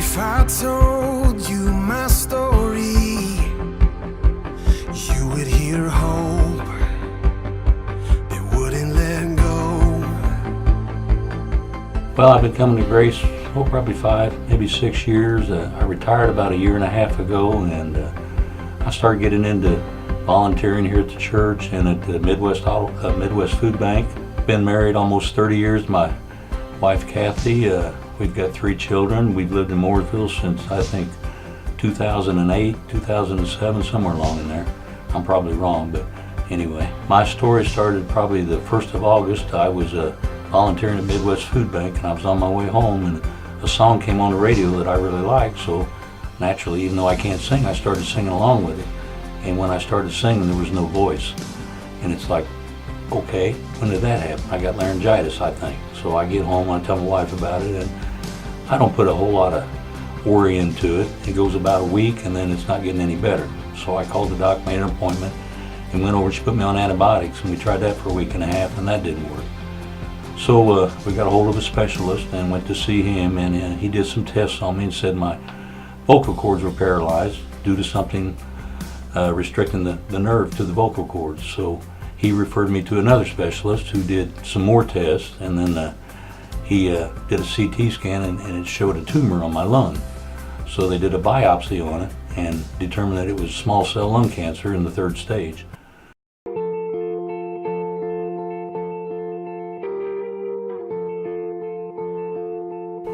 If I told you my story, you would hear hope that wouldn't let go. Well, I've been coming to Grace, probably 5, maybe 6 years. I retired about 1.5 years ago, and I started getting into volunteering here at the church and at the Midwest Food Bank. Been married almost 30 years. My wife Kathy, we've got 3 children. We've lived in Mooresville since I think 2008, 2007, somewhere along in there. I'm probably wrong, but anyway. My story started probably the 1st of August. I was volunteering at Midwest Food Bank, and I was on my way home, and a song came on the radio that I really liked, so naturally, even though I can't sing, I started singing along with it. And when I started singing, there was no voice. And it's like, okay, when did that happen? I got laryngitis, I think. So I get home, I tell my wife about it, and I don't put a whole lot of worry into it. It goes about a week, and then it's not getting any better. So I called the doc, made an appointment, and went over. She put me on antibiotics, and we tried that for a 1.5 weeks, and that didn't work. So we got a hold of a specialist and went to see him, and he did some tests on me and said my vocal cords were paralyzed due to something restricting the nerve to the vocal cords. So he referred me to another specialist who did some more tests, and then he did a CT scan, and it showed a tumor on my lung. So they did a biopsy on it and determined that it was small cell lung cancer in the 3rd stage.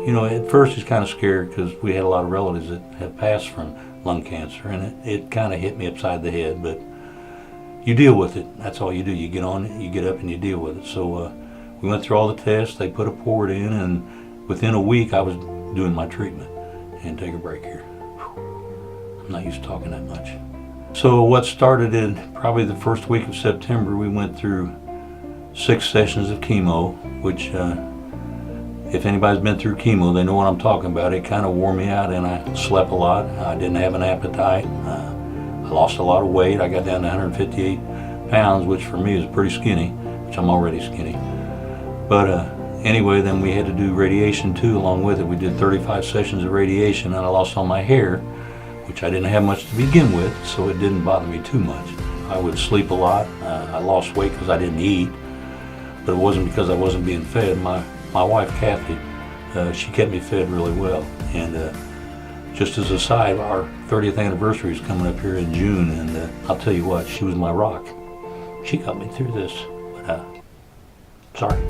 You know, at first he's kind of scared because we had a lot of relatives that have passed from lung cancer, and it kind of hit me upside the head, but you deal with it. That's all you do. You get on it, you get up, and you deal with it. So we went through all the tests. They put a port in, and within a week I was doing my treatment. And take a break here. I'm not used to talking that much. So what started in probably the 1st week of September, we went through 6 sessions of chemo, which if anybody's been through chemo, they know what I'm talking about. It kind of wore me out, and I slept a lot. I didn't have an appetite. I lost a lot of weight. I got down to 158 pounds, which for me is pretty skinny, which I'm already skinny. But anyway, then we had to do radiation too along with it. We did 35 sessions of radiation, and I lost all my hair, which I didn't have much to begin with, so it didn't bother me too much. I would sleep a lot. I lost weight because I didn't eat, but it wasn't because I wasn't being fed. My wife Kathy, she kept me fed really well. And just as a side, our 30th anniversary is coming up here in June, and I'll tell you what, she was my rock. She got me through this, but sorry.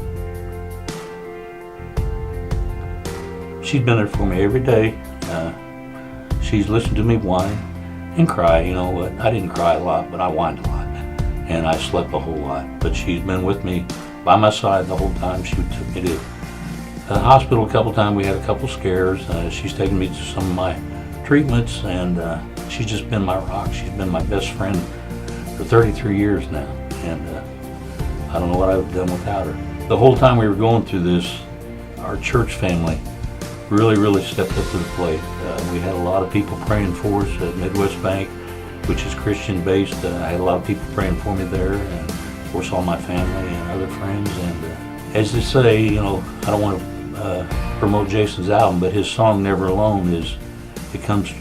She's been there for me every day. She's listened to me whine and cry. You know what? I didn't cry a lot, but I whined a lot, and I slept a whole lot. But she's been with me by my side the whole time. She took me to the hospital a couple times. We had a couple scares. She's taken me to some of my treatments, and she's just been my rock. She's been my best friend for 33 years now, and I don't know what I would have done without her. The whole time we were going through this, our church family really stepped up to the plate. We had a lot of people praying for us at Midwest Bank, which is Christian based. I had a lot of people praying for me there, and of course all my family and other friends. And as they say, you know, I don't want to promote Jason's album, but his song "Never Alone" it comes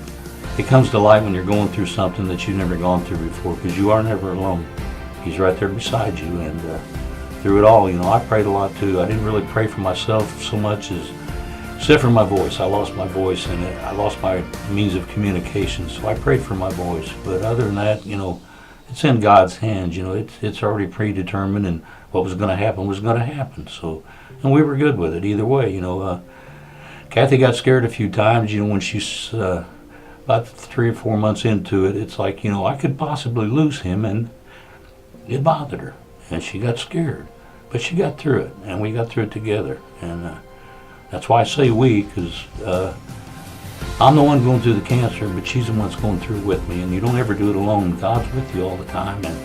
to light when you're going through something that you've never gone through before, because you are never alone. He's right there beside you, and through it all, you know, I prayed a lot too. I didn't really pray for myself so much as except for my voice. I lost my voice, and I lost my means of communication, so I prayed for my voice. But other than that, you know, it's in God's hands. You know, it's already predetermined, and what was going to happen was going to happen. So, and we were good with it either way. You know, Kathy got scared a few times. You know, when she's about 3 or 4 months into it, it's like, you know, I could possibly lose him, and it bothered her, and she got scared. But she got through it, and we got through it together, and that's why I say we, because I'm the one going through the cancer, but she's the one that's going through it with me, and you don't ever do it alone. God's with you all the time, and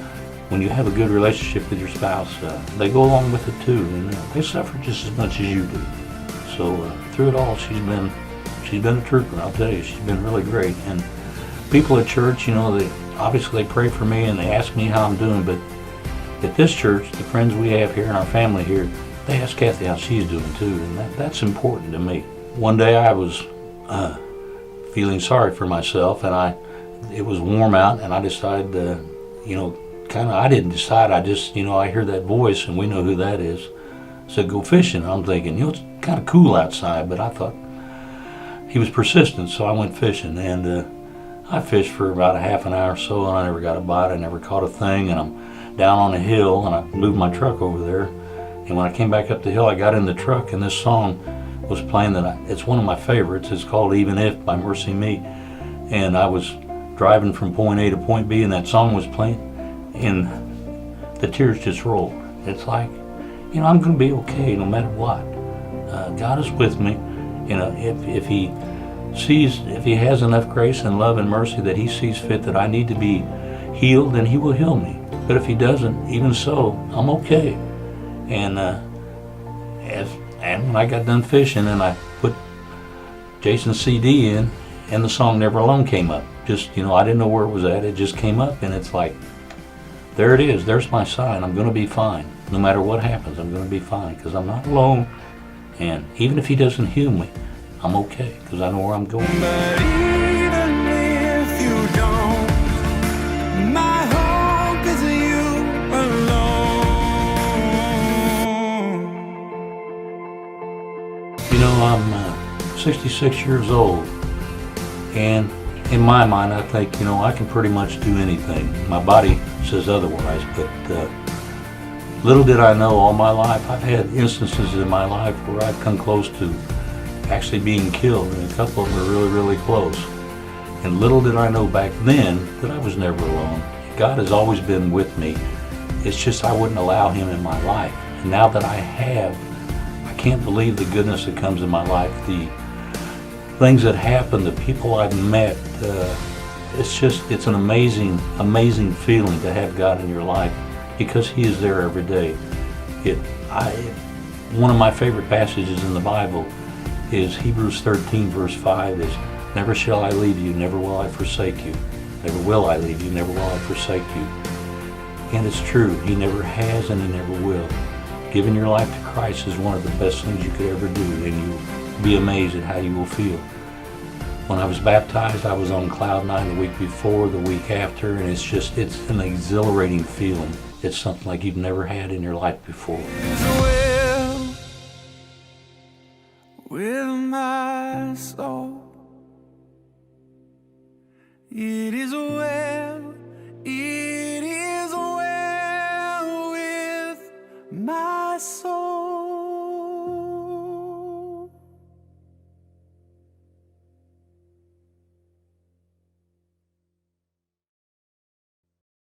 when you have a good relationship with your spouse, they go along with it too, and they suffer just as much as you do. So through it all, she's been a trooper. I'll tell you, she's been really great. And people at church, you know, they pray for me and they ask me how I'm doing, but at this church, the friends we have here and our family here, they ask Kathy how she's doing too, and that's important to me. One day I was feeling sorry for myself, and it was warm out, and I decided I didn't decide, I just, I hear that voice, and we know who that is. Said, go fishing. I'm thinking, it's kind of cool outside, but I thought he was persistent, so I went fishing, and I fished for about a half an hour or so, and I never got a bite. I never caught a thing, and I'm down on a hill, and I moved my truck over there, and when I came back up the hill, I got in the truck, and this song was playing it's one of my favorites. It's called Even If by Mercy Me, and I was driving from point A to point B, and that song was playing, and the tears just rolled. It's like, I'm going to be okay no matter what. God is with me. If he has enough grace and love and mercy that he sees fit that I need to be healed, then he will heal me. But if he doesn't, even so, I'm okay. And when I got done fishing, and I put Jason's CD in, and the song Never Alone came up. Just, I didn't know where it was at. It just came up, and it's like, there it is. There's my sign. I'm going to be fine. No matter what happens, I'm going to be fine, because I'm not alone. And even if he doesn't heal me, I'm okay, because I know where I'm going. But even if you don't, my hope is you alone. I'm 66 years old, and in my mind, I think, I can pretty much do anything. My body says otherwise, but little did I know all my life, I've had instances in my life where I've come close to actually being killed, and a couple of them were really, really close. And little did I know back then that I was never alone. God has always been with me. It's just I wouldn't allow him in my life. And now that I have, I can't believe the goodness that comes in my life, the things that happen, the people I've met. It's an amazing, amazing feeling to have God in your life, because he is there every day. One of my favorite passages in the Bible is Hebrews 13 verse 5 is, never shall I leave you, never will I forsake you. Never will I leave you, never will I forsake you. And it's true, he never has and he never will. Giving your life to Christ is one of the best things you could ever do, and you'll be amazed at how you will feel. When I was baptized, I was on cloud nine the week before, the week after, and it's an exhilarating feeling. It's something like you've never had in your life before. Well, with my soul, it is well.